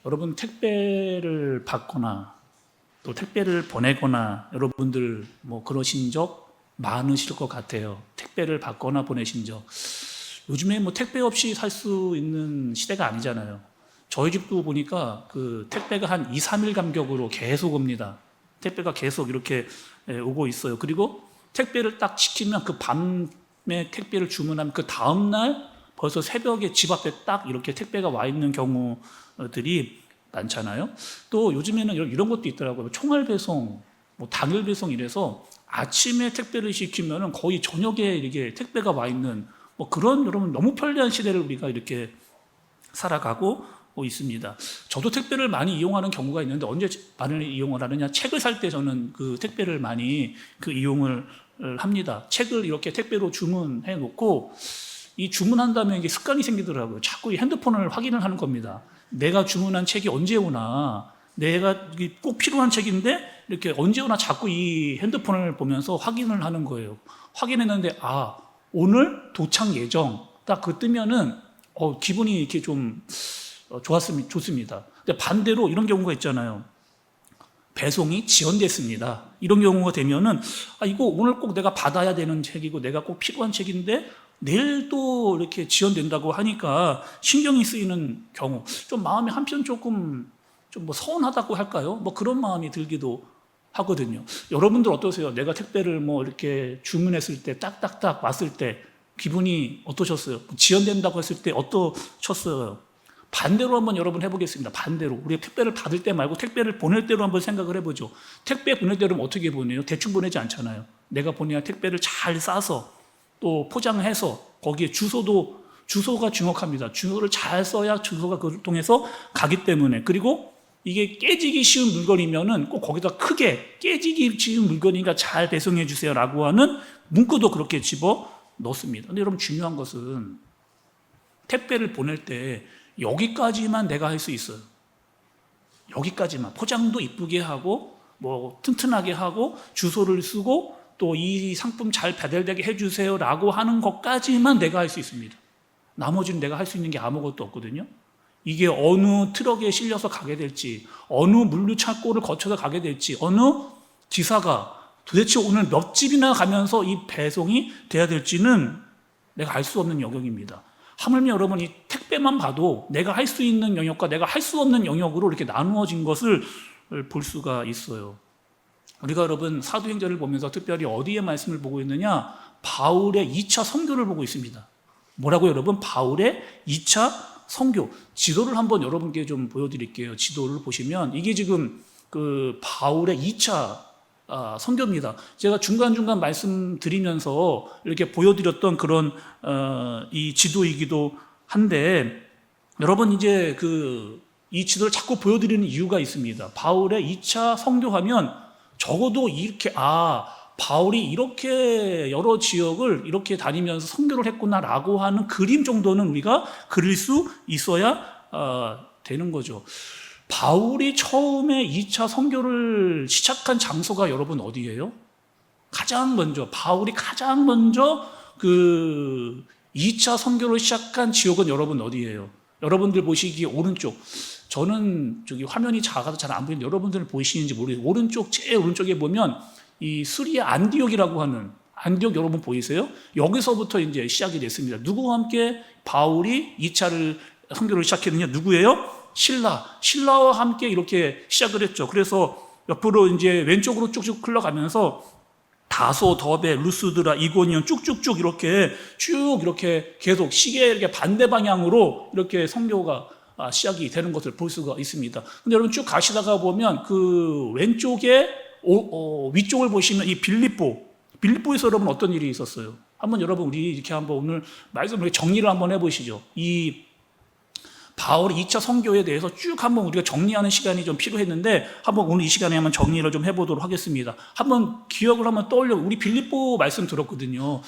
여러분 택배를 받거나 또 택배를 보내거나 여러분들 뭐 그러신 적 많으실 것 같아요. 택배를 받거나 보내신 적. 요즘에 뭐 택배 없이 살 수 있는 시대가 아니잖아요. 저희 집도 보니까 그 택배가 한 2, 3일 간격으로 계속 옵니다. 택배가 계속 이렇게 오고 있어요. 그리고 택배를 딱 시키면 그 밤에 택배를 주문하면 그 다음날 벌써 새벽에 집 앞에 딱 이렇게 택배가 와 있는 경우들이 많잖아요. 또 요즘에는 이런 것도 있더라고요. 총알 배송, 뭐 당일 배송 이래서 아침에 택배를 시키면은 거의 저녁에 이게 택배가 와 있는 뭐 그런 여러분 너무 편리한 시대를 우리가 이렇게 살아가고 있습니다. 저도 택배를 많이 이용하는 경우가 있는데 언제 많이 이용을 하느냐? 책을 살 때 저는 그 택배를 많이 이용을 합니다. 책을 이렇게 택배로 주문해 놓고 이 주문한 다음에 이게 습관이 생기더라고요. 자꾸 이 핸드폰을 확인을 하는 겁니다. 내가 주문한 책이 언제 오나, 내가 꼭 필요한 책인데 이렇게 언제 오나 자꾸 이 핸드폰을 보면서 확인을 하는 거예요. 확인했는데 오늘 도착 예정 딱 그 뜨면은 기분이 이렇게 좀 좋습니다. 근데 반대로 이런 경우가 있잖아요. 배송이 지연됐습니다. 이런 경우가 되면은 이거 오늘 꼭 내가 받아야 되는 책이고 내가 꼭 필요한 책인데 내일 또 이렇게 지연된다고 하니까 신경이 쓰이는 경우, 좀 마음이 한편 조금 좀 뭐 서운하다고 할까요? 뭐 그런 마음이 들기도 하거든요. 여러분들 어떠세요? 내가 택배를 뭐 이렇게 주문했을 때 딱딱딱 왔을 때 기분이 어떠셨어요? 지연된다고 했을 때 어떠셨어요? 반대로 한번 여러분 해보겠습니다. 반대로. 우리 택배를 받을 때 말고 택배를 보낼 때로 한번 생각을 해보죠. 택배 보낼 때는 어떻게 보내요? 대충 보내지 않잖아요. 내가 보내야 택배를 잘 싸서 또 포장해서 거기에 주소가 중요합니다. 주소를 잘 써야 주소가 그걸 통해서 가기 때문에. 그리고 이게 깨지기 쉬운 물건이면은 꼭 거기다 크게 깨지기 쉬운 물건이니까 잘 배송해 주세요라고 하는 문구도 그렇게 집어 넣습니다. 근데 여러분 중요한 것은 택배를 보낼 때 여기까지만 내가 할 수 있어요. 여기까지만. 포장도 이쁘게 하고 뭐 튼튼하게 하고 주소를 쓰고 또 이 상품 잘 배달되게 해주세요라고 하는 것까지만 내가 할 수 있습니다. 나머지는 내가 할 수 있는 게 아무것도 없거든요. 이게 어느 트럭에 실려서 가게 될지, 어느 물류창고를 거쳐서 가게 될지, 어느 기사가 도대체 오늘 몇 집이나 가면서 이 배송이 돼야 될지는 내가 알 수 없는 영역입니다. 하물며 여러분 이 택배만 봐도 내가 할 수 있는 영역과 내가 할 수 없는 영역으로 이렇게 나누어진 것을 볼 수가 있어요. 우리가 여러분 사도행전을 보면서 특별히 어디에 말씀을 보고 있느냐? 바울의 2차 선교를 보고 있습니다. 뭐라고 여러분? 바울의 2차 선교. 지도를 한번 여러분께 좀 보여드릴게요. 지도를 보시면 이게 지금 그 바울의 2차 선교입니다. 제가 중간중간 말씀드리면서 이렇게 보여드렸던 그런 이 지도이기도 한데 여러분 이제 이 지도를 자꾸 보여드리는 이유가 있습니다. 바울의 2차 선교하면 적어도 이렇게 바울이 이렇게 여러 지역을 이렇게 다니면서 선교를 했구나라고 하는 그림 정도는 우리가 그릴 수 있어야 되는 거죠. 바울이 처음에 2차 선교를 시작한 장소가 여러분 어디예요? 바울이 가장 먼저 그 2차 선교를 시작한 지역은 여러분 어디예요? 여러분들 보시기에 오른쪽. 저는 화면이 작아서 잘 안 보이는데 여러분들 보이시는지 모르겠어요. 제일 오른쪽에 보면 이 수리아 안디옥이라고 하는 안디옥 여러분 보이세요? 여기서부터 이제 시작이 됐습니다. 누구와 함께 바울이 2차를 선교를 시작했느냐? 누구예요? 신라와 함께 이렇게 시작을 했죠. 그래서 옆으로 이제 왼쪽으로 쭉쭉 흘러가면서 다소, 더베, 루스드라, 이고니온 쭉쭉쭉 이렇게 계속 시계 이렇게 반대 방향으로 이렇게 선교가 시작이 되는 것을 볼 수가 있습니다. 근데 여러분 쭉 가시다가 보면 그 왼쪽에 위쪽을 보시면 이 빌립보에서 여러분 어떤 일이 있었어요? 한번 여러분 우리 이렇게 한번 오늘 말씀을 정리를 한번 해보시죠. 이 바울의 2차 선교에 대해서 쭉 한번 우리가 정리하는 시간이 좀 필요했는데 한번 오늘 이 시간에 한번 정리를 좀 해보도록 하겠습니다. 한번 기억을 한번 떠올려. 우리 빌립보 말씀 들었거든요.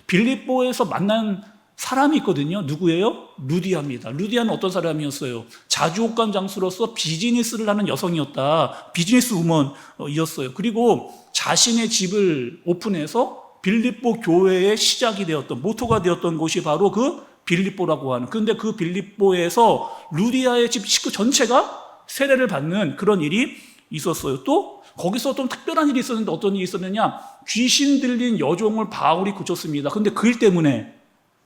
빌립보에서 만난 사람이 있거든요. 누구예요? 루디아입니다. 루디아는 어떤 사람이었어요? 자주옥감 장수로서 비즈니스를 하는 여성이었다. 비즈니스 우먼이었어요. 그리고 자신의 집을 오픈해서 빌립보 교회의 시작이 되었던, 모토가 되었던 곳이 바로 그 빌립보라고 하는. 그런데 그 빌립보에서 루디아의 집 식구 전체가 세례를 받는 그런 일이 있었어요. 또 거기서 좀 특별한 일이 있었는데 어떤 일이 있었느냐? 귀신 들린 여종을 바울이 고쳤습니다. 그런데 그 일 때문에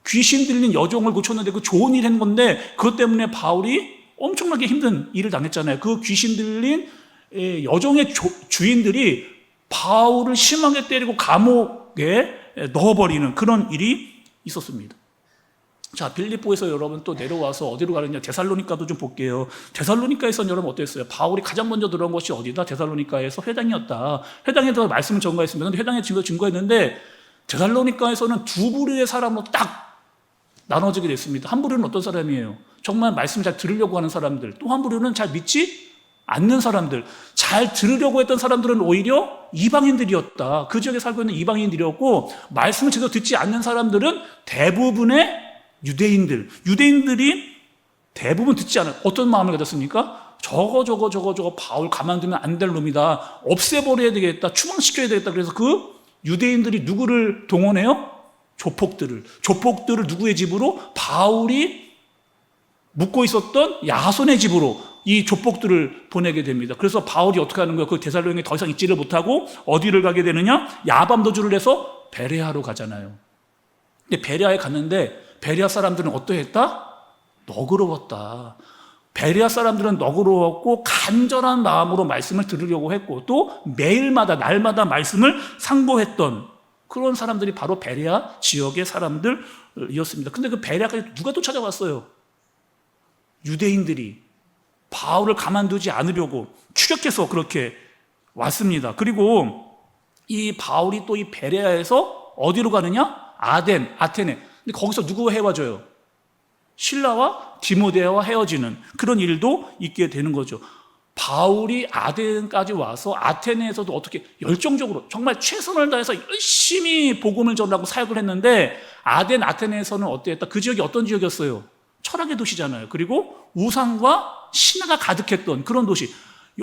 귀신 들린 여종을 고쳤는데 그 좋은 일 한 건데 그것 때문에 바울이 엄청나게 힘든 일을 당했잖아요. 그 귀신 들린 여종의 주인들이 바울을 심하게 때리고 감옥에 넣어버리는 그런 일이 있었습니다. 자, 빌립보에서 여러분 또 내려와서 어디로 가느냐? 데살로니가도 좀 볼게요. 데살로니가에서는 여러분 어땠어요? 바울이 가장 먼저 들어온 것이 어디다? 데살로니가에서 회당이었다. 회당에 들어가 말씀을 전가했습니다. 그런데 회당에 증거했는데 데살로니가에서는 두 부류의 사람으로 딱 나눠지게 됐습니다. 한 부류는 어떤 사람이에요? 정말 말씀 잘 들으려고 하는 사람들. 또 한 부류는 잘 믿지 않는 사람들. 잘 들으려고 했던 사람들은 오히려 이방인들이었다. 그 지역에 살고 있는 이방인들이었고, 말씀을 제대로 듣지 않는 사람들은 대부분의 유대인들이 대부분 듣지 않아요. 어떤 마음을 가졌습니까? 저거 바울 가만두면 안 될 놈이다. 없애버려야 되겠다. 추방시켜야 되겠다. 그래서 그 유대인들이 누구를 동원해요? 조폭들을 누구의 집으로? 바울이 묵고 있었던 야손의 집으로 이 조폭들을 보내게 됩니다. 그래서 바울이 어떻게 하는 거예요? 그 데살로니가에 더 이상 있지를 못하고 어디를 가게 되느냐? 야밤도주를 해서 베레아로 가잖아요. 근데 베레아에 갔는데 베레아 사람들은 어떠했다? 너그러웠다. 베레아 사람들은 너그러웠고 간절한 마음으로 말씀을 들으려고 했고 또 매일마다 날마다 말씀을 상고했던 그런 사람들이 바로 베레아 지역의 사람들이었습니다. 근데 그 베레아까지 누가 또 찾아왔어요? 유대인들이 바울을 가만두지 않으려고 추격해서 그렇게 왔습니다. 그리고 이 바울이 또 이 베레아에서 어디로 가느냐? 아테네. 근데 거기서 누구와 헤어져요? 실라와 디모데와 헤어지는 그런 일도 있게 되는 거죠. 바울이 아덴까지 와서 아테네에서도 어떻게 열정적으로 정말 최선을 다해서 열심히 복음을 전하고 사역을 했는데 아테네에서는 어땠다? 그 지역이 어떤 지역이었어요? 철학의 도시잖아요. 그리고 우상과 신화가 가득했던 그런 도시.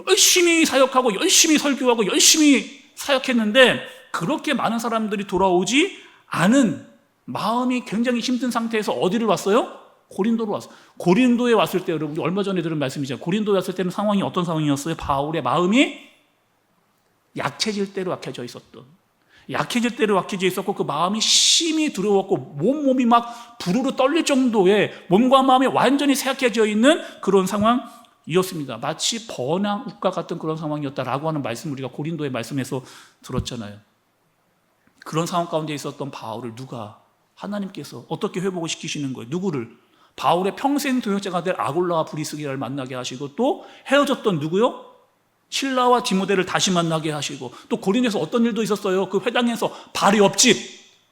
열심히 사역하고 열심히 설교하고 열심히 사역했는데 그렇게 많은 사람들이 돌아오지 않은 마음이 굉장히 힘든 상태에서 어디를 왔어요? 고린도로 왔어요. 고린도에 왔을 때 여러분 얼마 전에 들은 말씀이죠. 고린도에 왔을 때는 상황이 어떤 상황이었어요? 바울의 마음이 약해질 대로 약해져 있었던. 약해질 대로 약해져 있었고 그 마음이 심히 두려웠고 몸이 막 부르르 떨릴 정도의 몸과 마음이 완전히 쇠약해져 있는 그런 상황이었습니다. 마치 번항욱과 같은 그런 상황이었다라고 하는 말씀을 우리가 고린도의 말씀에서 들었잖아요. 그런 상황 가운데 있었던 바울을 누가 하나님께서 어떻게 회복을 시키시는 거예요? 누구를? 바울의 평생 동역자가 될 아굴라와 브리스기라를 만나게 하시고 또 헤어졌던 누구요? 실라와 디모데를 다시 만나게 하시고 또 고린도에서 어떤 일도 있었어요. 그 회당에서 바로 옆집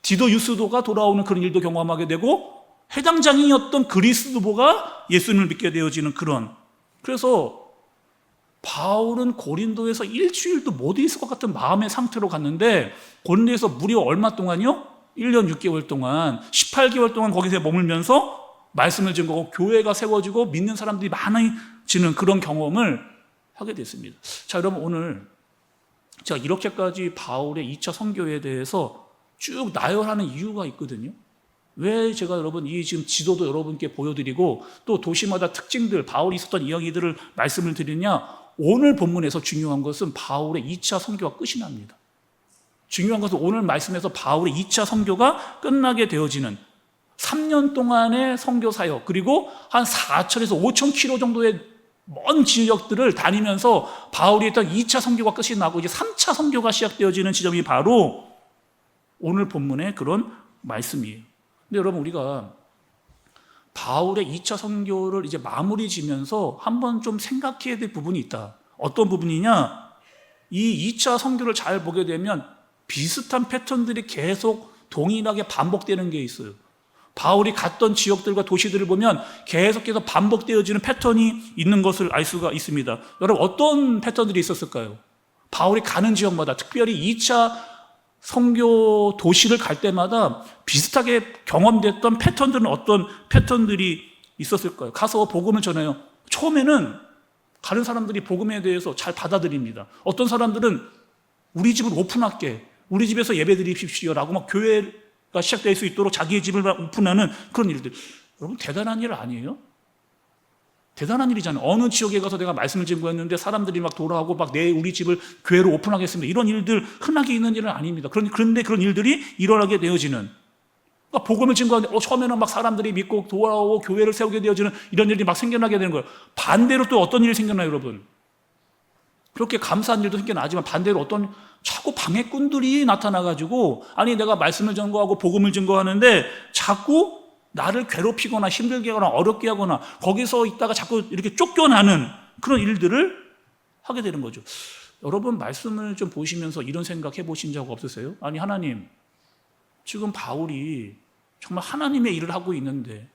디도 유스도가 돌아오는 그런 일도 경험하게 되고 회당장이었던 그리스도보가 예수님을 믿게 되어지는 그런. 그래서 바울은 고린도에서 일주일도 못 있을 것 같은 마음의 상태로 갔는데 고린도에서 무려 얼마 동안요? 1년 6개월 동안 18개월 동안 거기서 머물면서 말씀을 증거하고 교회가 세워지고 믿는 사람들이 많아지는 그런 경험을 하게 됐습니다. 자, 여러분 오늘 제가 이렇게까지 바울의 2차 선교에 대해서 쭉 나열하는 이유가 있거든요. 왜 제가 여러분 이 지금 지도도 여러분께 보여드리고 또 도시마다 특징들 바울이 있었던 이야기들을 말씀을 드리냐? 오늘 본문에서 중요한 것은 바울의 2차 선교가 끝이 납니다. 중요한 것은 오늘 말씀에서 바울의 2차 선교가 끝나게 되어지는 3년 동안의 선교 사역 그리고 한 4,000에서 5,000km 정도의 먼 지역들을 다니면서 바울이 했던 2차 선교가 끝이 나고 이제 3차 선교가 시작되어지는 지점이 바로 오늘 본문의 그런 말씀이에요. 근데 여러분 우리가 바울의 2차 선교를 이제 마무리 지면서 한번 좀 생각해야 될 부분이 있다. 어떤 부분이냐? 이 2차 선교를 잘 보게 되면 비슷한 패턴들이 계속 동일하게 반복되는 게 있어요. 바울이 갔던 지역들과 도시들을 보면 계속해서 반복되어지는 패턴이 있는 것을 알 수가 있습니다. 여러분 어떤 패턴들이 있었을까요? 바울이 가는 지역마다 특별히 2차 선교 도시를 갈 때마다 비슷하게 경험됐던 패턴들은 어떤 패턴들이 있었을까요? 가서 복음을 전해요. 처음에는 가는 사람들이 복음에 대해서 잘 받아들입니다. 어떤 사람들은 우리 집을 오픈할게, 우리 집에서 예배 드리십시오라고 막 교회가 시작될 수 있도록 자기의 집을 오픈하는 그런 일들. 여러분 대단한 일 아니에요? 대단한 일이잖아요. 어느 지역에 가서 내가 말씀을 증거했는데 사람들이 막 돌아오고 막 우리 집을 교회로 오픈하겠습니다. 이런 일들 흔하게 있는 일은 아닙니다. 그런데 그런 일들이 일어나게 되어지는, 그러니까 복음을 증거하는데 처음에는 막 사람들이 믿고 돌아오고 교회를 세우게 되어지는 이런 일이 막 생겨나게 되는 거예요. 반대로 또 어떤 일이 생겨나요, 여러분? 그렇게 감사한 일도 생겨나지만 반대로 어떤 자꾸 방해꾼들이 나타나가지고, 아니 내가 말씀을 증거하고 복음을 증거하는데 자꾸 나를 괴롭히거나 힘들게 하거나 어렵게 하거나 거기서 있다가 자꾸 이렇게 쫓겨나는 그런 일들을 하게 되는 거죠. 여러분 말씀을 좀 보시면서 이런 생각 해보신 적 없으세요? 아니 하나님, 지금 바울이 정말 하나님의 일을 하고 있는데,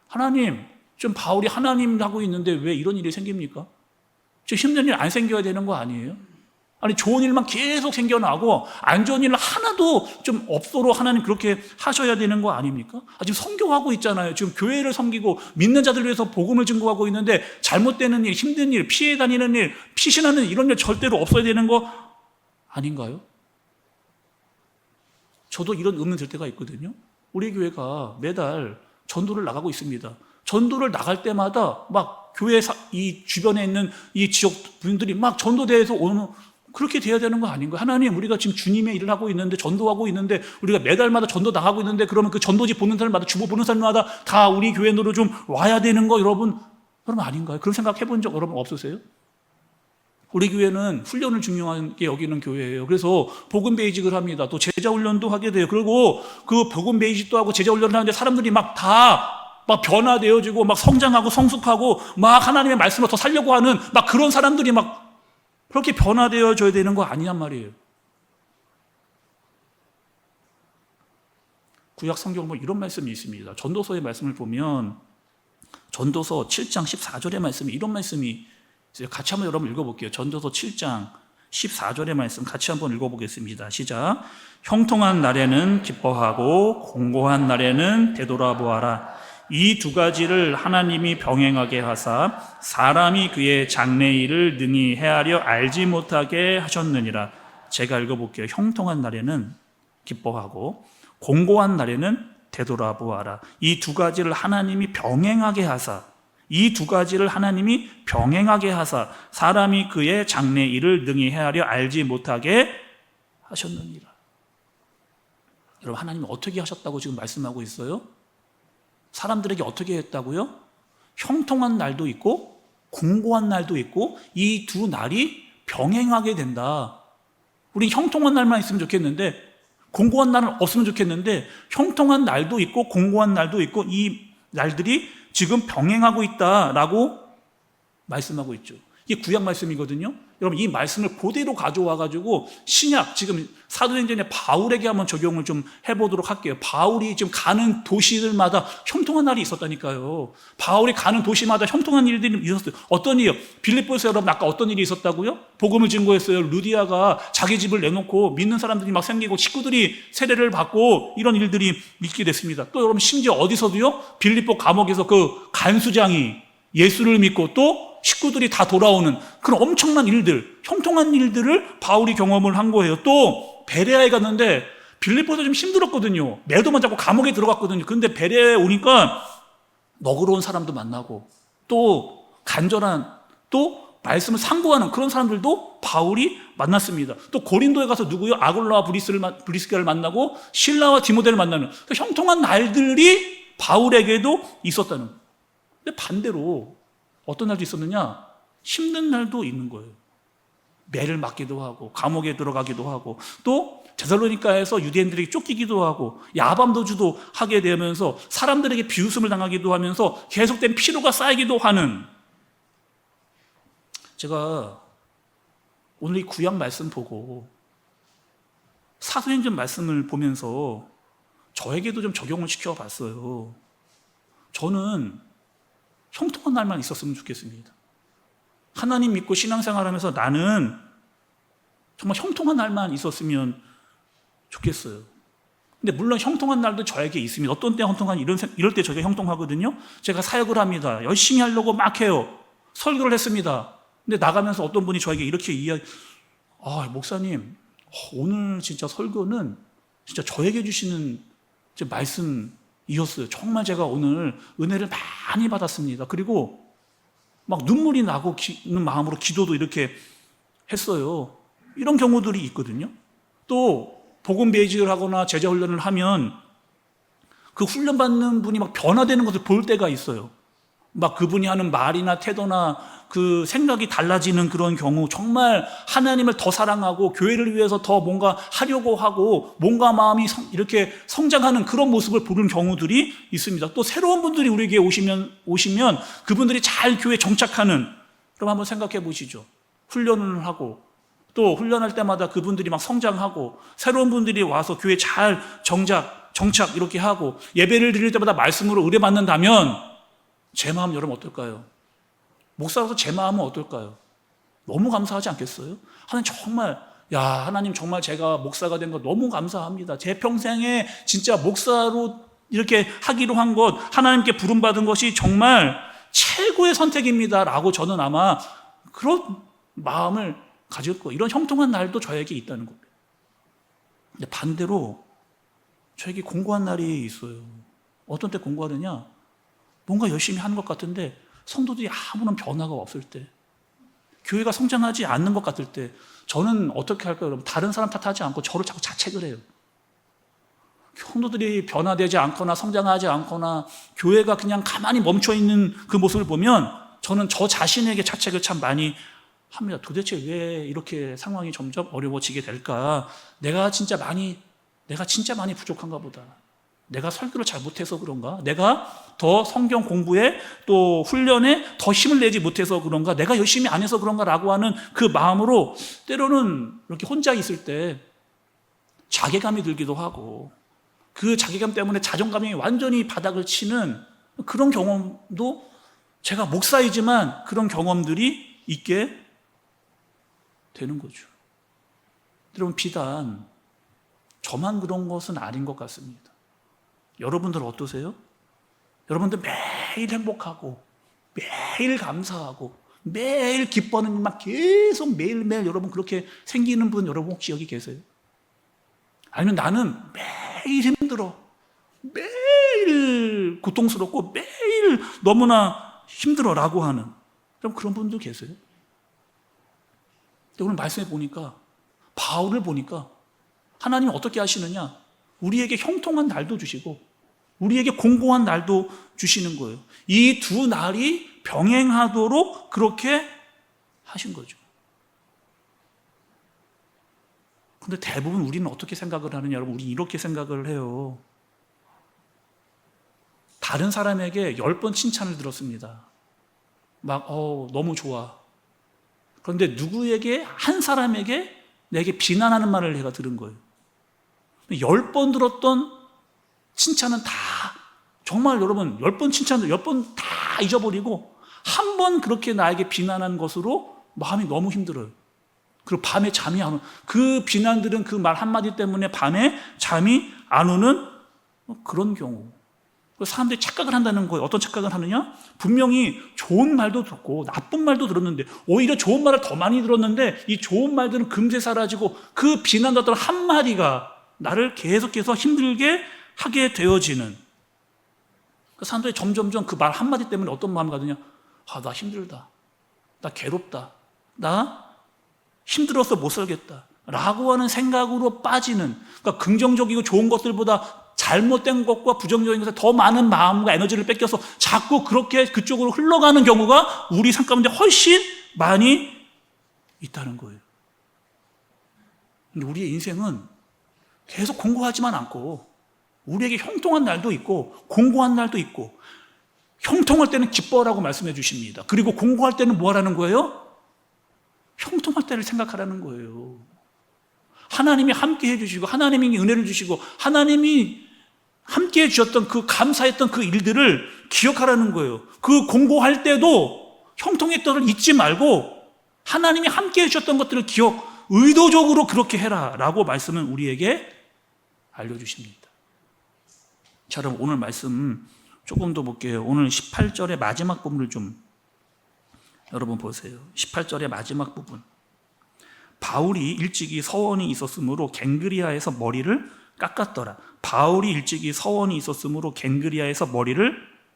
하나님, 좀 바울이 하나님 하고 있는데 왜 이런 일이 생깁니까? 좀 힘든 일 안 생겨야 되는 거 아니에요? 아니 좋은 일만 계속 생겨나고 안 좋은 일 하나도 좀 없도록 하나님 그렇게 하셔야 되는 거 아닙니까? 지금 선교하고 있잖아요. 지금 교회를 섬기고 믿는 자들 위해서 복음을 증거하고 있는데 잘못되는 일, 힘든 일, 피해 다니는 일, 피신하는 이런 일 절대로 없어야 되는 거 아닌가요? 저도 이런 의문 들 때가 있거든요. 우리 교회가 매달 전도를 나가고 있습니다. 전도를 나갈 때마다 막 교회 이 주변에 있는 이 지역 분들이 막 전도대에서 오는, 그렇게 돼야 되는 거 아닌가요? 하나님, 우리가 지금 주님의 일을 하고 있는데, 전도하고 있는데, 우리가 매달마다 전도 나가고 있는데, 그러면 그 전도지 보는 사람마다, 주보 보는 사람마다 다 우리 교회로 좀 와야 되는 거 여러분 아닌가요? 그런 생각 해본 적 여러분 없으세요? 우리 교회는 훈련을 중요하게 여기는 교회예요. 그래서 복음 베이직을 합니다. 또 제자 훈련도 하게 돼요. 그리고 그 복음 베이직도 하고 제자 훈련을 하는데 사람들이 막 변화되어지고 막 성장하고 성숙하고 막 하나님의 말씀을 더 살려고 하는 막 그런 사람들이 막 그렇게 변화되어져야 되는 거 아니란 말이에요. 구약 성경 뭐 이런 말씀이 있습니다. 전도서의 말씀을 보면 전도서 7장 14절의 말씀이 이런 말씀이 있어요. 같이 한번 여러분 읽어볼게요. 전도서 7장 14절의 말씀 같이 한번 읽어보겠습니다. 시작. 형통한 날에는 기뻐하고 공고한 날에는 되돌아보아라. 이 두 가지를 하나님이 병행하게 하사 사람이 그의 장래일을 능히 헤아려 알지 못하게 하셨느니라. 제가 읽어볼게요. 형통한 날에는 기뻐하고 공고한 날에는 되돌아보아라. 이 두 가지를 하나님이 병행하게 하사, 이 두 가지를 하나님이 병행하게 하사 사람이 그의 장래일을 능히 헤아려 알지 못하게 하셨느니라. 여러분 하나님이 어떻게 하셨다고 지금 말씀하고 있어요? 사람들에게 어떻게 했다고요? 형통한 날도 있고 공고한 날도 있고 이 두 날이 병행하게 된다. 우리 형통한 날만 있으면 좋겠는데 공고한 날은 없으면 좋겠는데 형통한 날도 있고 공고한 날도 있고 이 날들이 지금 병행하고 있다라고 말씀하고 있죠. 이게 구약 말씀이거든요. 여러분 이 말씀을 그대로 가져와가지고 신약 지금 사도행전의 바울에게 한번 적용을 좀 해보도록 할게요. 바울이 지금 가는 도시들마다 형통한 날이 있었다니까요. 바울이 가는 도시마다 형통한 일들이 있었어요. 어떤 일이요? 빌립보에서 여러분 아까 어떤 일이 있었다고요? 복음을 증거했어요. 루디아가 자기 집을 내놓고 믿는 사람들이 막 생기고 식구들이 세례를 받고 이런 일들이 있게 됐습니다. 또 여러분 심지어 어디서도요? 빌립보 감옥에서 그 간수장이 예수를 믿고 또 식구들이 다 돌아오는 그런 엄청난 일들, 형통한 일들을 바울이 경험을 한 거예요. 또 베레아에 갔는데 빌립보에서 좀 힘들었거든요. 매도만 잡고 감옥에 들어갔거든요. 그런데 베레아에 오니까 너그러운 사람도 만나고 또 간절한 또 말씀을 상고하는 그런 사람들도 바울이 만났습니다. 또 고린도에 가서 누구요? 아굴라와 브리스게를 만나고 실라와 디모데를 만나는 그 형통한 날들이 바울에게도 있었다는 거예요. 근데 반대로 어떤 날도 있었느냐? 힘든 날도 있는 거예요. 매를 맞기도 하고 감옥에 들어가기도 하고 또 데살로니가에서 유대인들에게 쫓기기도 하고 야밤도주도 하게 되면서 사람들에게 비웃음을 당하기도 하면서 계속된 피로가 쌓이기도 하는, 제가 오늘 이 구약 말씀 보고 사도행전 말씀을 보면서 저에게도 좀 적용을 시켜봤어요. 저는 형통한 날만 있었으면 좋겠습니다. 하나님 믿고 신앙생활하면서 나는 정말 형통한 날만 있었으면 좋겠어요. 근데 물론 형통한 날도 저에게 있습니다. 어떤 때 형통한, 이럴 때 저게 형통하거든요. 제가 사역을 합니다. 열심히 하려고 막 해요. 설교를 했습니다. 근데 나가면서 어떤 분이 저에게 이렇게 목사님, 오늘 진짜 설교는 진짜 저에게 주시는 말씀이세요. 이었어요. 정말 제가 오늘 은혜를 많이 받았습니다. 그리고 막 눈물이 나고 있는 마음으로 기도도 이렇게 했어요. 이런 경우들이 있거든요. 또 복음 베이직을 하거나 제자 훈련을 하면 그 훈련받는 분이 막 변화되는 것을 볼 때가 있어요. 막 그분이 하는 말이나 태도나 그 생각이 달라지는 그런 경우, 정말 하나님을 더 사랑하고 교회를 위해서 더 뭔가 하려고 하고 뭔가 마음이 이렇게 성장하는 그런 모습을 보는 경우들이 있습니다. 또 새로운 분들이 우리에게 오시면 그분들이 잘 교회에 정착하는, 그럼 한번 생각해 보시죠. 훈련을 하고 또 훈련할 때마다 그분들이 막 성장하고 새로운 분들이 와서 교회에 잘 정착 이렇게 하고 예배를 드릴 때마다 말씀으로 의뢰받는다면 제 마음 여러분 어떨까요? 목사로서 제 마음은 어떨까요? 너무 감사하지 않겠어요? 하나님 정말, 하나님 정말 제가 목사가 된 거 너무 감사합니다. 제 평생에 진짜 목사로 이렇게 하기로 한 것, 하나님께 부름받은 것이 정말 최고의 선택입니다 라고 저는 아마 그런 마음을 가질 거예요. 이런 형통한 날도 저에게 있다는 겁니다. 근데 반대로 저에게 공고한 날이 있어요. 어떤 때 공고하느냐? 뭔가 열심히 하는 것 같은데 성도들이 아무런 변화가 없을 때, 교회가 성장하지 않는 것 같을 때 저는 어떻게 할까요? 여러분, 다른 사람 탓하지 않고 저를 자꾸 자책을 해요. 성도들이 변화되지 않거나 성장하지 않거나 교회가 그냥 가만히 멈춰있는 그 모습을 보면 저는 저 자신에게 자책을 참 많이 합니다. 도대체 왜 이렇게 상황이 점점 어려워지게 될까? 내가 진짜 많이 부족한가 보다. 내가 설교를 잘 못해서 그런가? 내가 더 성경 공부에 또 훈련에 더 힘을 내지 못해서 그런가? 내가 열심히 안 해서 그런가? 라고 하는 그 마음으로 때로는 이렇게 혼자 있을 때 자괴감이 들기도 하고, 그 자괴감 때문에 자존감이 완전히 바닥을 치는 그런 경험도, 제가 목사이지만 그런 경험들이 있게 되는 거죠. 여러분, 비단 저만 그런 것은 아닌 것 같습니다. 여러분들 어떠세요? 여러분들 매일 행복하고 매일 감사하고 매일 기뻐하는 일만 계속 매일매일 여러분 그렇게 생기는 분 여러분 혹시 여기 계세요? 아니면 나는 매일 힘들어, 매일 고통스럽고 매일 너무나 힘들어라고 하는 그런 분들 계세요? 오늘 말씀해 보니까, 바울을 보니까 하나님이 어떻게 하시느냐? 우리에게 형통한 날도 주시고 우리에게 공고한 날도 주시는 거예요. 이 두 날이 병행하도록 그렇게 하신 거죠. 근데 대부분 우리는 어떻게 생각을 하느냐? 여러분, 우리 이렇게 생각을 해요. 다른 사람에게 10번 칭찬을 들었습니다. 막 너무 좋아. 그런데 누구에게, 한 사람에게 내게 비난하는 말을 내가 들은 거예요. 10번 들었던 칭찬은 다, 정말 여러분 10번 칭찬을 10번 다 잊어버리고 한 번 그렇게 나에게 비난한 것으로 마음이 너무 힘들어요. 그리고 밤에 잠이 안 오는, 그 비난들은 그 말 한마디 때문에 밤에 잠이 안 오는 그런 경우. 사람들이 착각을 한다는 거예요. 어떤 착각을 하느냐? 분명히 좋은 말도 듣고 나쁜 말도 들었는데, 오히려 좋은 말을 더 많이 들었는데 이 좋은 말들은 금세 사라지고 그 비난받던 한마디가 나를 계속해서 힘들게 하게 되어지는, 사람들이 점점점 그 말 한마디 때문에 어떤 마음이 가느냐? 나 힘들다, 나 괴롭다, 나 힘들어서 못 살겠다 라고 하는 생각으로 빠지는, 그러니까 긍정적이고 좋은 것들보다 잘못된 것과 부정적인 것에 더 많은 마음과 에너지를 뺏겨서 자꾸 그렇게 그쪽으로 흘러가는 경우가 우리 삶 가운데 훨씬 많이 있다는 거예요. 근데 우리의 인생은 계속 공고하지만 않고 우리에게 형통한 날도 있고 공고한 날도 있고, 형통할 때는 기뻐라고 말씀해 주십니다. 그리고 공고할 때는 뭐 하라는 거예요? 형통할 때를 생각하라는 거예요. 하나님이 함께 해주시고 하나님이 은혜를 주시고 하나님이 함께 해주셨던 그 감사했던 그 일들을 기억하라는 거예요. 그 공고할 때도 형통했던 걸 잊지 말고 하나님이 함께 해주셨던 것들을 의도적으로 그렇게 해라 라고 말씀은 우리에게 알려주십니다. 자, 그럼 오늘 말씀 조금 더 볼게요. 오늘 18절의 마지막 부분을 좀 여러분 보세요. 18절의 마지막 부분. 바울이 일찍이 서원이 있었으므로 갱그리아에서 머리를 깎았더라. 바울이 일찍이 서원이 있었으므로 갱그리아에서 머리를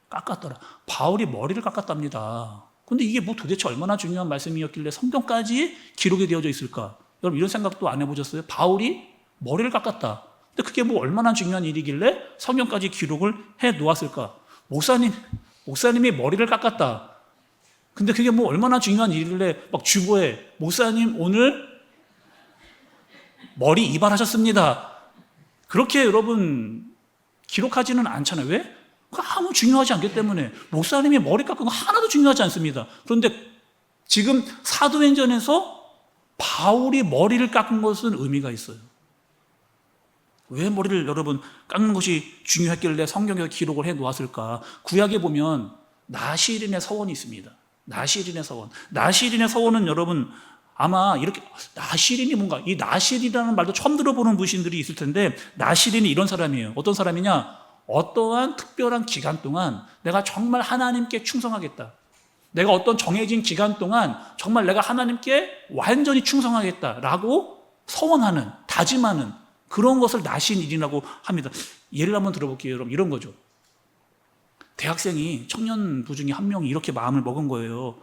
깎았더라. 바울이 머리를 깎았답니다. 근데 이게 뭐 도대체 얼마나 중요한 말씀이었길래 성경까지 기록이 되어져 있을까? 여러분 이런 생각도 안 해보셨어요? 바울이 머리를 깎았다. 근데 그게 뭐 얼마나 중요한 일이길래 성경까지 기록을 해 놓았을까? 목사님이 머리를 깎았다. 근데 그게 뭐 얼마나 중요한 일이길래 막 주보에 목사님 오늘 머리 이발하셨습니다. 그렇게 여러분 기록하지는 않잖아요. 왜? 아무 중요하지 않기 때문에. 목사님이 머리 깎은 거 하나도 중요하지 않습니다. 그런데 지금 사도행전에서 바울이 머리를 깎은 것은 의미가 있어요. 왜 머리를 여러분 깎는 것이 중요했길래 성경에서 기록을 해 놓았을까? 구약에 보면 나시린의 서원이 있습니다. 나시린의 서원. 나시린의 서원은 여러분 아마 이렇게 나시린이 뭔가, 이 나시린이라는 말도 처음 들어보는 분들이 있을 텐데, 나시린이 이런 사람이에요. 어떤 사람이냐? 어떠한 특별한 기간 동안 내가 정말 하나님께 충성하겠다. 내가 어떤 정해진 기간 동안 정말 내가 하나님께 완전히 충성하겠다라고 서원하는, 다짐하는 그런 것을 나신일이라고 합니다. 예를 한번 들어볼게요. 여러분 이런 거죠. 대학생이 청년부 중에 한 명이 이렇게 마음을 먹은 거예요.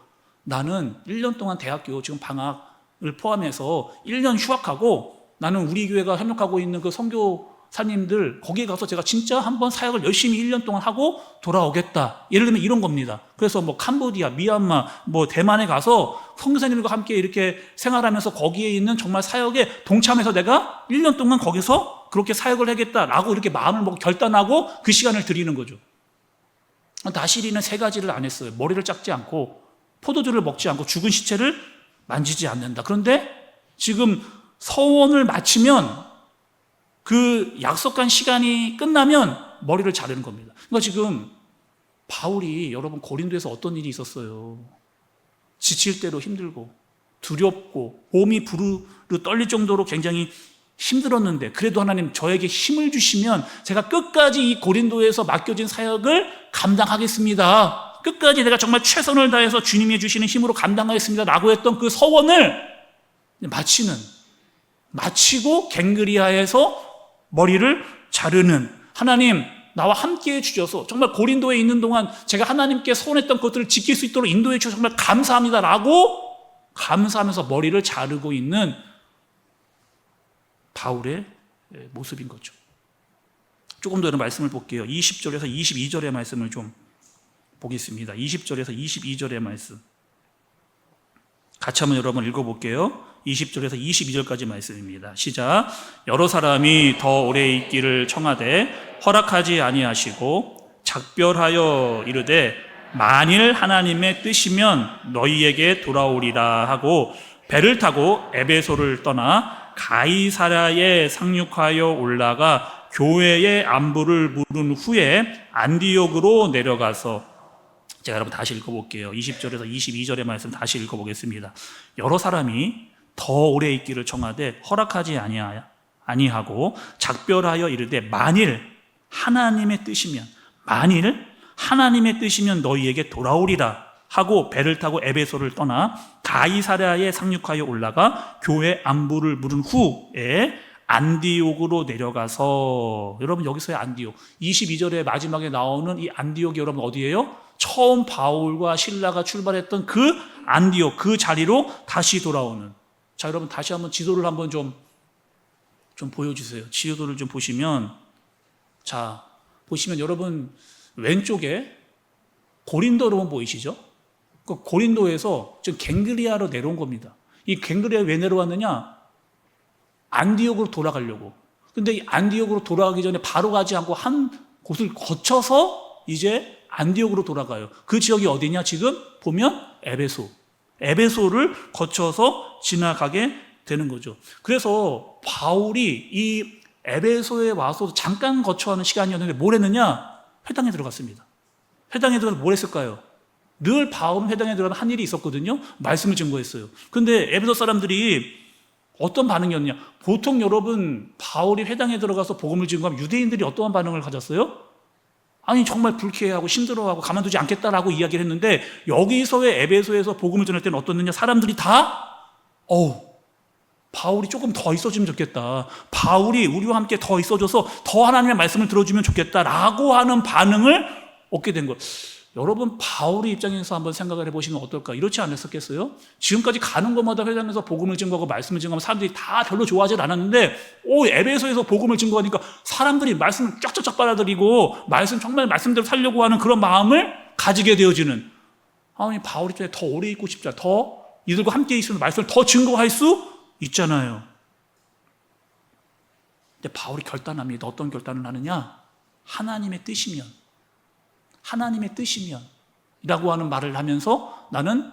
나는 1년 동안 대학교 지금 방학을 포함해서 1년 휴학하고 나는 우리 교회가 협력하고 있는 그 선교사님들 거기에 가서 제가 진짜 한번 사역을 열심히 1년 동안 하고 돌아오겠다. 예를 들면 이런 겁니다. 그래서 뭐 캄보디아, 미얀마, 뭐 대만에 가서 선교사님들과 함께 이렇게 생활하면서 거기에 있는 정말 사역에 동참해서 내가 1년 동안 거기서 그렇게 사역을 하겠다라고 이렇게 마음을 먹고 결단하고 그 시간을 드리는 거죠. 나시리는 세 가지를 안 했어요. 머리를 깎지 않고 포도주를 먹지 않고 죽은 시체를 만지지 않는다. 그런데 지금 서원을 마치면 그 약속한 시간이 끝나면 머리를 자르는 겁니다. 그러니까 지금 바울이 여러분 고린도에서 어떤 일이 있었어요. 지칠 대로 힘들고 두렵고 몸이 부르르 떨릴 정도로 굉장히 힘들었는데 그래도 하나님 저에게 힘을 주시면 제가 끝까지 이 고린도에서 맡겨진 사역을 감당하겠습니다. 끝까지 내가 정말 최선을 다해서 주님이 주시는 힘으로 감당하겠습니다 라고 했던 그 서원을 마치고 갱그리아에서 머리를 자르는, 하나님 나와 함께해 주셔서 정말 고린도에 있는 동안 제가 하나님께 서원했던 것들을 지킬 수 있도록 인도해 주셔서 정말 감사합니다 라고 감사하면서 머리를 자르고 있는 바울의 모습인 거죠. 조금 더 말씀을 볼게요. 20절에서 22절의 말씀을 좀 보겠습니다. 20절에서 22절의 말씀 같이 한번 여러분 읽어볼게요. 20절에서 22절까지 말씀입니다. 시작. 여러 사람이 더 오래 있기를 청하되 허락하지 아니하시고 작별하여 이르되 만일 하나님의 뜻이면 너희에게 돌아오리라 하고 배를 타고 에베소를 떠나 가이사랴에 상륙하여 올라가 교회의 안부를 물은 후에 안디옥으로 내려가서, 제가 여러분 다시 읽어볼게요. 20절에서 22절의 말씀 다시 읽어보겠습니다. 여러 사람이 더 오래 있기를 청하되 허락하지 아니하고 작별하여 이르되 만일 하나님의 뜻이면 너희에게 돌아오리라 하고 배를 타고 에베소를 떠나 가이사랴에 상륙하여 올라가 교회 안부를 물은 후에 안디옥으로 내려가서, 여러분 여기서의 안디옥 22절의 마지막에 나오는 이 안디옥이 여러분 어디예요? 처음 바울과 실라가 출발했던 그 안디옥, 그 자리로 다시 돌아오는. 자 여러분 다시 한번 지도를 한번 좀 보여주세요. 지도를 좀 보시면, 자 보시면 여러분 왼쪽에 고린도로 보이시죠? 그 고린도에서 지금 갱그리아로 내려온 겁니다. 이 갱그리아 왜 내려왔느냐? 안디옥으로 돌아가려고. 근데 이 안디옥으로 돌아가기 전에 바로 가지 않고 한 곳을 거쳐서 이제 안디옥으로 돌아가요. 그 지역이 어디냐? 지금 보면 에베소를 거쳐서 지나가게 되는 거죠. 그래서 바울이 이 에베소에 와서 잠깐 거쳐하는 시간이었는데 뭘 했느냐? 회당에 들어갔습니다. 회당에 들어가서 뭘 했을까요? 늘 바울은 회당에 들어가서 한 일이 있었거든요. 말씀을 증거했어요. 근데 에베소 사람들이 어떤 반응이었냐? 보통 여러분 바울이 회당에 들어가서 복음을 증거하면 유대인들이 어떠한 반응을 가졌어요? 아니 정말 불쾌해하고 힘들어하고 가만두지 않겠다라고 이야기를 했는데, 여기서의 에베소에서 복음을 전할 때는 어떻느냐? 사람들이 다 바울이 조금 더 있어주면 좋겠다. 바울이 우리와 함께 더 있어줘서 더 하나님의 말씀을 들어주면 좋겠다라고 하는 반응을 얻게 된 것. 여러분, 바울의 입장에서 한번 생각을 해보시면 어떨까? 이렇지 않았었겠어요? 지금까지 가는 곳마다 회당에서 복음을 증거하고 말씀을 증거하면 사람들이 다 별로 좋아하지 않았는데 에베소에서 복음을 증거하니까 사람들이 말씀을 쫙쫙쫙 빨아들이고 정말 말씀대로 살려고 하는 그런 마음을 가지게 되어지는, 바울 입장에 더 오래 있고 싶다. 더 이들과 함께 있으면 말씀을 더 증거할 수 있잖아요. 근데 바울이 결단합니다. 어떤 결단을 하느냐? 하나님의 뜻이면 이라고 하는 말을 하면서 나는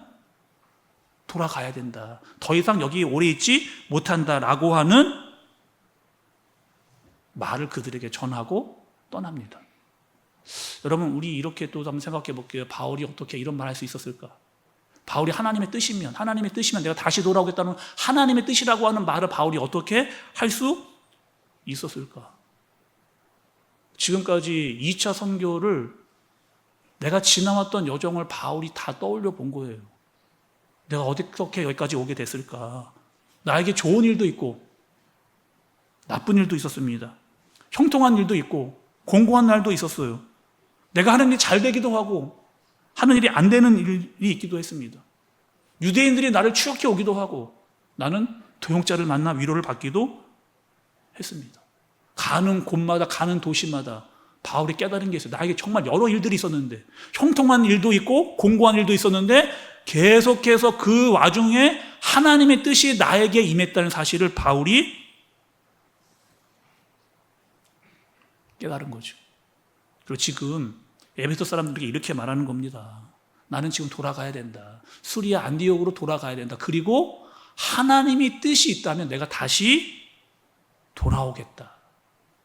돌아가야 된다. 더 이상 여기 오래 있지 못한다라고 하는 말을 그들에게 전하고 떠납니다. 여러분, 우리 이렇게 또 한번 생각해 볼게요. 바울이 어떻게 이런 말 할 수 있었을까? 바울이 하나님의 뜻이면 내가 다시 돌아오겠다는 하나님의 뜻이라고 하는 말을 바울이 어떻게 할 수 있었을까? 지금까지 2차 선교를 내가 지나왔던 여정을 바울이 다 떠올려 본 거예요. 내가 어떻게 여기까지 오게 됐을까? 나에게 좋은 일도 있고 나쁜 일도 있었습니다. 형통한 일도 있고 공고한 날도 있었어요. 내가 하는 일이 잘 되기도 하고 하는 일이 안 되는 일이 있기도 했습니다. 유대인들이 나를 추격해 오기도 하고 나는 도용자를 만나 위로를 받기도 했습니다. 가는 곳마다, 가는 도시마다 바울이 깨달은 게 있어요. 나에게 정말 여러 일들이 있었는데, 형통한 일도 있고 공고한 일도 있었는데 계속해서 그 와중에 하나님의 뜻이 나에게 임했다는 사실을 바울이 깨달은 거죠. 그리고 지금 에베소 사람들에게 이렇게 말하는 겁니다. 나는 지금 돌아가야 된다. 수리아 안디옥으로 돌아가야 된다. 그리고 하나님이 뜻이 있다면 내가 다시 돌아오겠다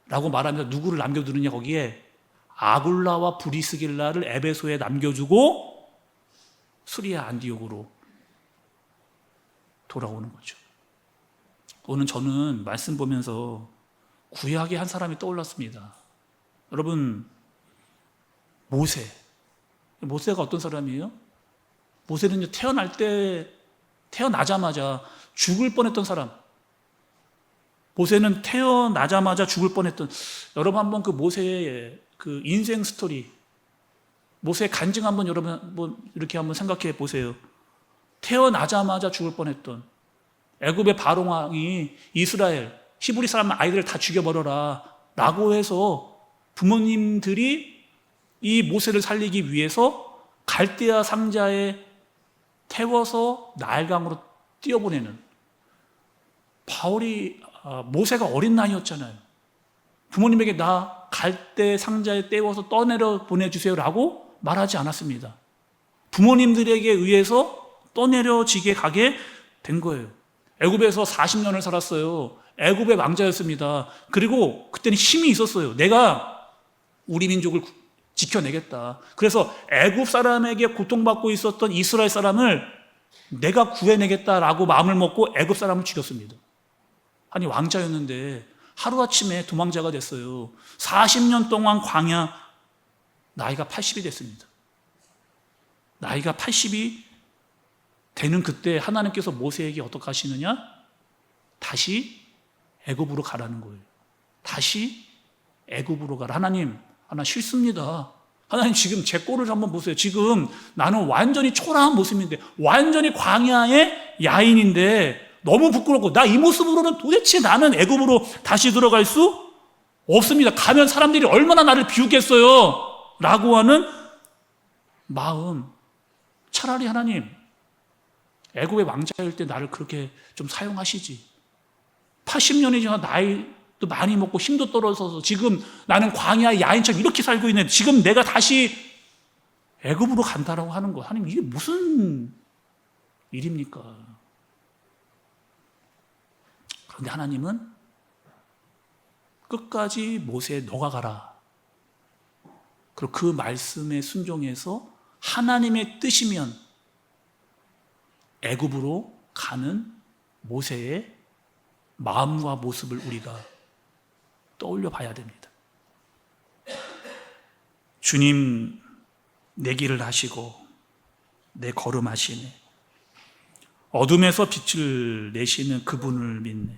라고 말하면서 누구를 남겨두느냐? 거기에 아굴라와 브리스길라를 에베소에 남겨주고 수리아 안디옥으로 돌아오는 거죠. 오늘 저는 말씀 보면서 구약의 한 사람이 떠올랐습니다. 여러분, 모세가 어떤 사람이에요? 모세는 태어나자마자 죽을 뻔했던 사람. 모세는 태어나자마자 죽을 뻔했던, 여러분 한번 그 모세의 그 인생 스토리, 모세의 간증 한번 여러분 이렇게 한번 생각해 보세요. 태어나자마자 죽을 뻔했던, 애굽의 바로 왕이 이스라엘 히브리 사람 아이들을 다 죽여버려라 라고 해서 부모님들이 이 모세를 살리기 위해서 갈대아 상자에 태워서 나일강으로 띄어보내는, 모세가 어린 나이였잖아요. 부모님에게 나 갈대 상자에 떼워서 떠내려 보내주세요 라고 말하지 않았습니다. 부모님들에게 의해서 떠내려지게 가게 된 거예요. 애굽에서 40년을 살았어요. 애굽의 왕자였습니다. 그리고 그때는 힘이 있었어요. 내가 우리 민족을 지켜내겠다. 그래서 애굽 사람에게 고통받고 있었던 이스라엘 사람을 내가 구해내겠다라고 마음을 먹고 애굽 사람을 죽였습니다. 아니, 왕자였는데 하루아침에 도망자가 됐어요. 40년 동안 광야, 나이가 80이 됐습니다. 나이가 80이 되는 그때 하나님께서 모세에게 어떻게 하시느냐? 다시 애굽으로 가라는 거예요. 다시 애굽으로 가라. 하나님, 나 싫습니다. 하나님, 지금 제 꼴을 한번 보세요. 지금 나는 완전히 초라한 모습인데, 완전히 광야의 야인인데 너무 부끄럽고, 나 이 모습으로는 도대체 나는 애굽으로 다시 들어갈 수 없습니다. 가면 사람들이 얼마나 나를 비웃겠어요 라고 하는 마음. 차라리 하나님, 애굽의 왕자일 때 나를 그렇게 좀 사용하시지. 80년이 지나 나이도 많이 먹고 힘도 떨어져서 지금 나는 광야의 야인처럼 이렇게 살고 있는데 지금 내가 다시 애굽으로 간다라고 하는 거, 하나님, 이게 무슨 일입니까? 그런데 하나님은 끝까지 모세, 너가 가라. 그리고 그 말씀에 순종해서 하나님의 뜻이면 애굽으로 가는 모세의 마음과 모습을 우리가 떠올려 봐야 됩니다. 주님, 내 길을 하시고 내 걸음하시네. 어둠에서 빛을 내시는 그분을 믿네.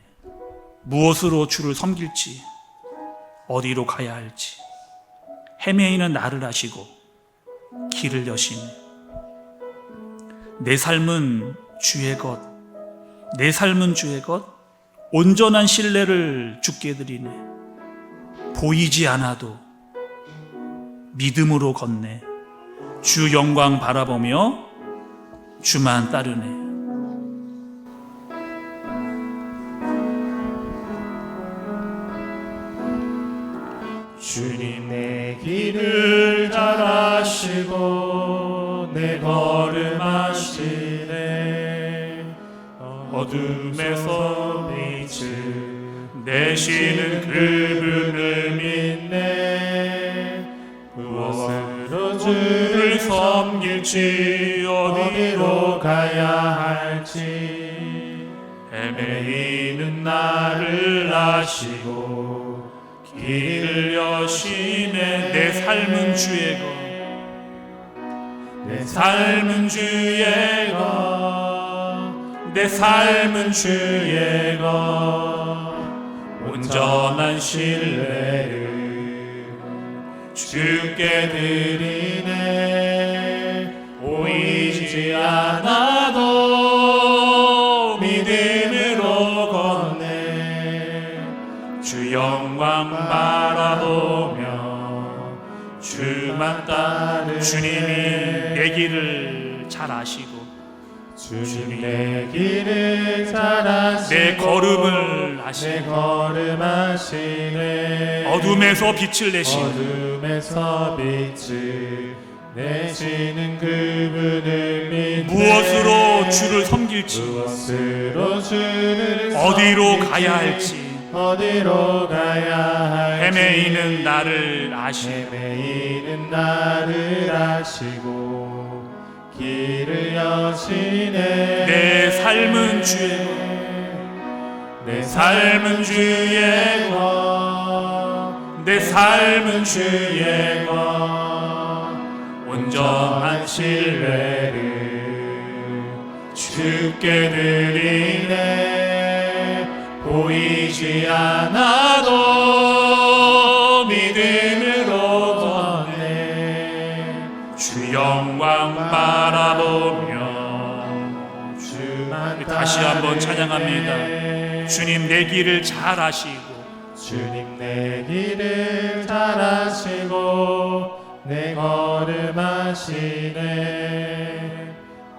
무엇으로 주를 섬길지, 어디로 가야 할지 헤매이는 나를 아시고 길을 여시네. 내 삶은 주의 것, 내 삶은 주의 것, 온전한 신뢰를 주께 드리네. 보이지 않아도 믿음으로 걷네. 주 영광 바라보며 주만 따르네. 주님 내 길을 잘 아시고 내 걸음 아시네. 어둠에서 빛을 내시는 그분을 믿네. 무엇으로 주를 섬길지 어디로 가야 할지 헤매이는 나를 아시고 길을 여시네. 내 삶은 주의 것, 내 삶은 주의 것, 내 삶은 주의 것. 온전한 신뢰를 주께 드리네. 보이지 않아도 믿음으로 걷네. 주 영광 바라보며 주만 따르네. 주님이 내 길을 잘 아시고 주님 내 길을 잘 아시고 내 걸음을 내 아시고 걸음 아시네. 어둠에서 빛을 내시는 어둠에서 빛을 내시는 그분을 믿네. 무엇으로 주를 섬길지 무엇으로 주를 어디로 섬길지 가야 할지 어디로 가야 할지 헤매이는 나를 아시고 헤매이는 나를 아시고 길을 여시네. 내 삶은 주의 것, 내 삶은 주의 것, 내 삶은 주의 것. 온전한 신뢰를 주께 드리네. 보이지 않아도 믿음으로 걷네. 주 영광 바라보며 주만 다시 한번 따르네. 찬양합니다. 주님 내 길을 잘 아시고 주님 내 길을 잘 아시고 내 걸음 아시네.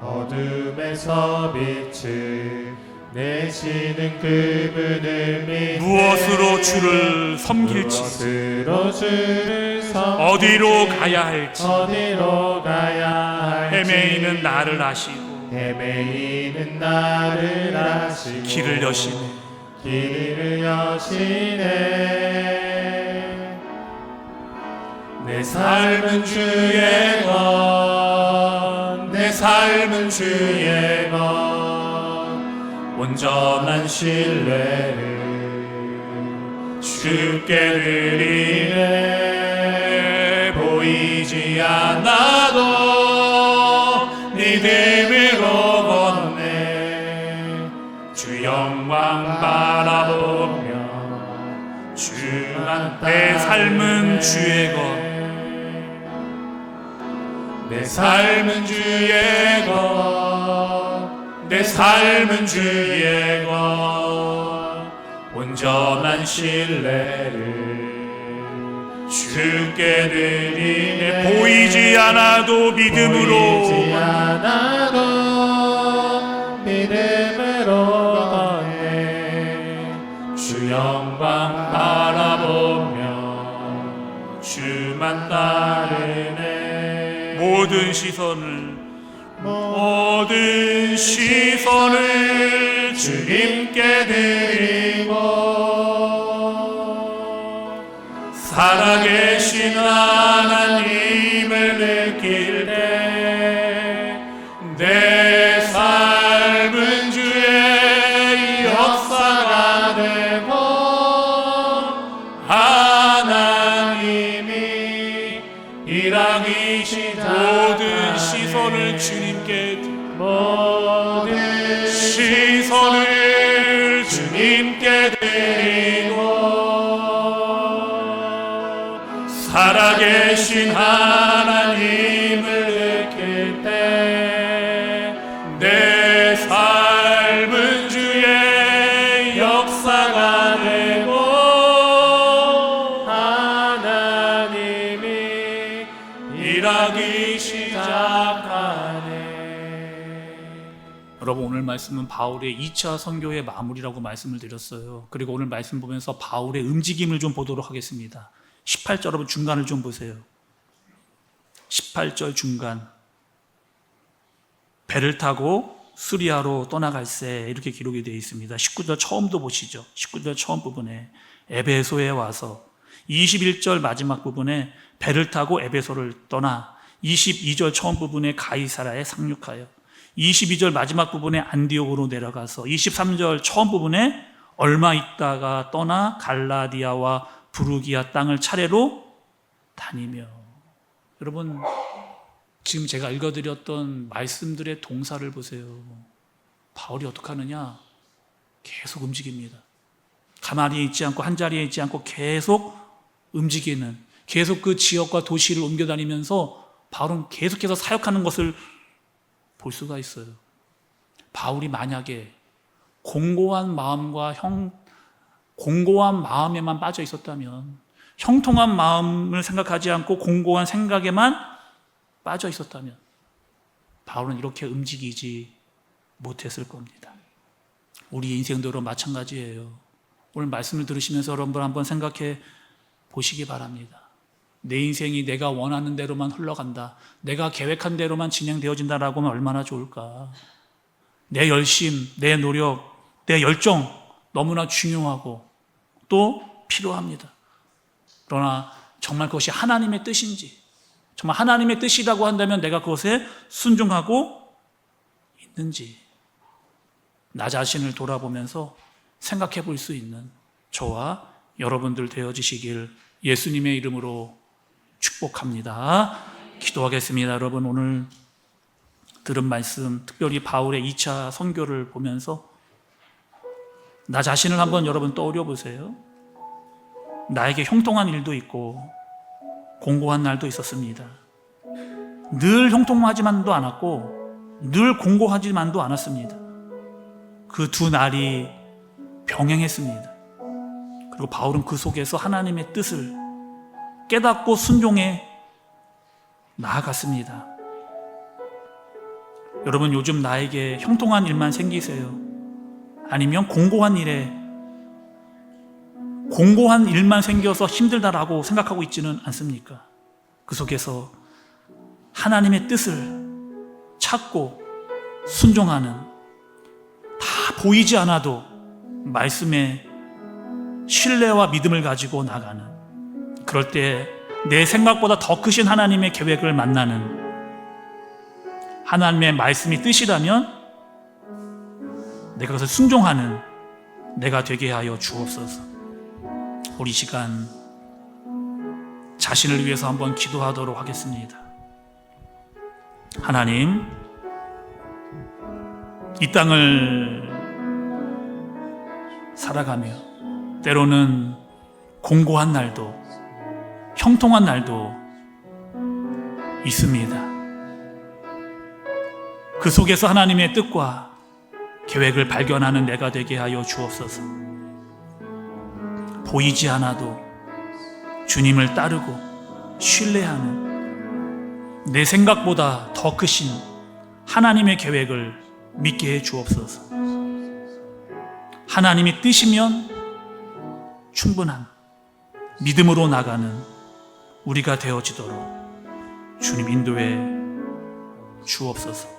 어둠에서 빛을 내시는 그분을 믿네. 무엇으로 주를 섬길지 무엇으로 주를 섬길지 어디로 가야 할지 어디로 가야 할지 헤매이는 나를 아시고 헤매이는 나를 아시고 길을 여시네. 길을 여시네. 내 삶은 주의 것, 내 삶은 주의 것. 온전한 신뢰를 주께 드리네. 보이지 않아도 믿음으로 걷네. 주 영광 바라보며 주만 내 삶은 주의 것, 내 삶은 주의 것, 내 삶은 주의 것. 온전한 신뢰를 주께 드리네. 보이지 않아도 믿음으로 보이지 않아도 믿음으로 걷네. 주 영광 바라보며 주만 따르네. 모든 시선을 주님께 드리고 살아계신 하나님을 느낄 때 내 삶은 주의 역사가 되고 하나님이 일하기 시작. 모든 시선을 주님께 모든 주님께 드리고 살아계신 하나님을 느낄 때 내 삶은 주의 역사가 되고 하나님이 일하기 시작하네. 여러분, 오늘 말씀은 바울의 2차 선교의 마무리라고 말씀을 드렸어요. 그리고 오늘 말씀 보면서 바울의 움직임을 좀 보도록 하겠습니다. 18절, 여러분 중간을 좀 보세요. 18절 중간, 배를 타고 수리아로 떠나갈새, 이렇게 기록이 되어 있습니다. 19절 처음도 보시죠. 19절 처음 부분에 에베소에 와서, 21절 마지막 부분에 배를 타고 에베소를 떠나, 22절 처음 부분에 가이사라에 상륙하여, 22절 마지막 부분에 안디옥으로 내려가서, 23절 처음 부분에 얼마 있다가 떠나 갈라디아와 부르기아 땅을 차례로 다니며. 여러분, 지금 제가 읽어드렸던 말씀들의 동사를 보세요. 바울이 어떻게 하느냐? 계속 움직입니다. 가만히 있지 않고, 한자리에 있지 않고 계속 움직이는, 계속 그 지역과 도시를 옮겨다니면서 바울은 계속해서 사역하는 것을 볼 수가 있어요. 바울이 만약에 공고한 마음에만 빠져 있었다면, 형통한 마음을 생각하지 않고 공고한 생각에만 빠져 있었다면, 바울은 이렇게 움직이지 못했을 겁니다. 우리 인생도 마찬가지예요. 오늘 말씀을 들으시면서 여러분 한번 생각해 보시기 바랍니다. 내 인생이 내가 원하는 대로만 흘러간다, 내가 계획한 대로만 진행되어진다라고 하면 얼마나 좋을까. 내 열심, 내 노력, 내 열정 너무나 중요하고 또 필요합니다. 그러나 정말 그것이 하나님의 뜻인지, 정말 하나님의 뜻이라고 한다면 내가 그것에 순종하고 있는지, 나 자신을 돌아보면서 생각해 볼 수 있는 저와 여러분들 되어지시길 예수님의 이름으로 축복합니다. 기도하겠습니다. 여러분, 오늘 들은 말씀, 특별히 바울의 2차 선교를 보면서 나 자신을 한번 여러분 떠올려 보세요. 나에게 형통한 일도 있고 공고한 날도 있었습니다. 늘 형통하지만도 않았고 늘 공고하지만도 않았습니다. 그 두 날이 병행했습니다. 그리고 바울은 그 속에서 하나님의 뜻을 깨닫고 순종해 나아갔습니다. 여러분, 요즘 나에게 형통한 일만 생기세요? 아니면 공고한 일만 생겨서 힘들다라고 생각하고 있지는 않습니까? 그 속에서 하나님의 뜻을 찾고 순종하는, 다 보이지 않아도 말씀에 신뢰와 믿음을 가지고 나가는, 그럴 때 내 생각보다 더 크신 하나님의 계획을 만나는, 하나님의 말씀이 뜻이라면 내가 그것을 순종하는 내가 되게 하여 주옵소서. 우리 시간 자신을 위해서 한번 기도하도록 하겠습니다. 하나님, 이 땅을 살아가며 때로는 공고한 날도 형통한 날도 있습니다. 그 속에서 하나님의 뜻과 계획을 발견하는 내가 되게 하여 주옵소서. 보이지 않아도 주님을 따르고 신뢰하는, 내 생각보다 더 크신 하나님의 계획을 믿게 해 주옵소서. 하나님이 뜻이면 충분한 믿음으로 나가는 우리가 되어지도록 주님 인도해 주옵소서.